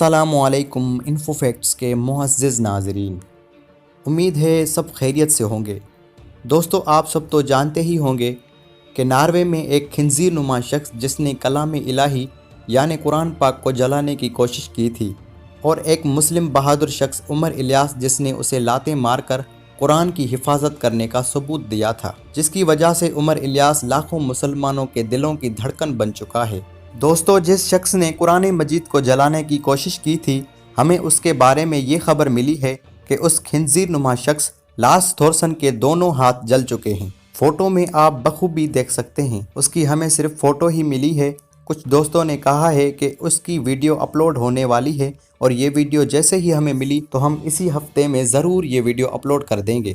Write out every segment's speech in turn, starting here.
السلام علیکم info facts کے معزز ناظرین، امید ہے سب خیریت سے ہوں گے۔ دوستو، آپ سب تو جانتے ہی ہوں گے کہ ناروے میں ایک خنزیر نما شخص جس نے کلام الہی یعنی قرآن پاک کو جلانے کی کوشش کی تھی، اور ایک مسلم بہادر شخص عمر الیاس جس نے اسے لاتیں مار کر قرآن کی حفاظت کرنے کا ثبوت دیا تھا، جس کی وجہ سے عمر الیاس لاکھوں مسلمانوں کے دلوں کی دھڑکن بن چکا ہے۔ دوستو، جس شخص نے قرآن مجید کو جلانے کی کوشش کی تھی، ہمیں اس کے بارے میں یہ خبر ملی ہے کہ اس خنزیر نما شخص لارس تھورسن کے دونوں ہاتھ جل چکے ہیں۔ فوٹو میں آپ بخوبی دیکھ سکتے ہیں، اس کی ہمیں صرف فوٹو ہی ملی ہے۔ کچھ دوستوں نے کہا ہے کہ اس کی ویڈیو اپلوڈ ہونے والی ہے، اور یہ ویڈیو جیسے ہی ہمیں ملی تو ہم اسی ہفتے میں ضرور یہ ویڈیو اپلوڈ کر دیں گے۔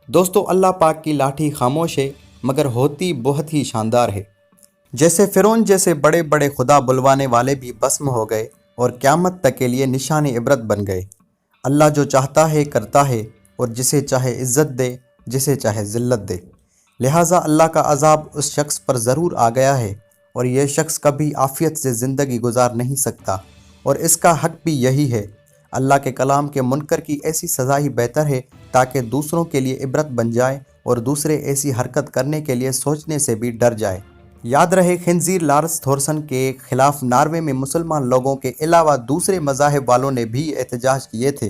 دوستو، اللہ پاک کی لاٹھی خاموش ہے مگر ہوتی بہت ہی شاندار ہے۔ جیسے فرعون جیسے بڑے بڑے خدا بلوانے والے بھی بسم ہو گئے اور قیامت تک کے لیے نشان عبرت بن گئے۔ اللہ جو چاہتا ہے کرتا ہے، اور جسے چاہے عزت دے، جسے چاہے ذلت دے۔ لہٰذا اللہ کا عذاب اس شخص پر ضرور آ گیا ہے، اور یہ شخص کبھی عافیت سے زندگی گزار نہیں سکتا، اور اس کا حق بھی یہی ہے۔ اللہ کے کلام کے منکر کی ایسی سزا ہی بہتر ہے تاکہ دوسروں کے لیے عبرت بن جائے اور دوسرے ایسی حرکت کرنے کے لیے سوچنے سے بھی ڈر جائے۔ یاد رہے، خنزیر لارس تھورسن کے خلاف ناروے میں مسلمان لوگوں کے علاوہ دوسرے مذاہب والوں نے بھی احتجاج کیے تھے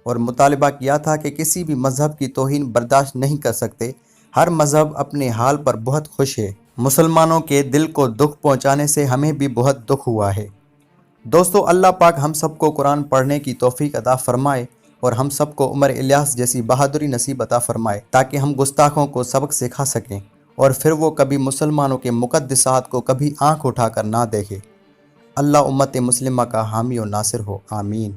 اور مطالبہ کیا تھا کہ کسی بھی مذہب کی توہین برداشت نہیں کر سکتے۔ ہر مذہب اپنے حال پر بہت خوش ہے۔ مسلمانوں کے دل کو دکھ پہنچانے سے ہمیں بھی بہت دکھ ہوا ہے۔ دوستو، اللہ پاک ہم سب کو قرآن پڑھنے کی توفیق عطا فرمائے، اور ہم سب کو عمر الیاس جیسی بہادری نصیب عطا فرمائے تاکہ ہم گستاخوں کو سبق سکھا سکیں، اور پھر وہ کبھی مسلمانوں کے مقدسات کو کبھی آنکھ اٹھا کر نہ دیکھے۔ اللہ امت مسلمہ کا حامی و ناصر ہو، آمین۔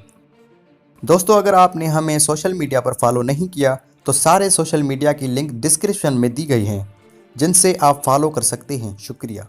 دوستو، اگر آپ نے ہمیں سوشل میڈیا پر فالو نہیں کیا تو سارے سوشل میڈیا کی لنک ڈسکرپشن میں دی گئی ہیں، جن سے آپ فالو کر سکتے ہیں۔ شکریہ۔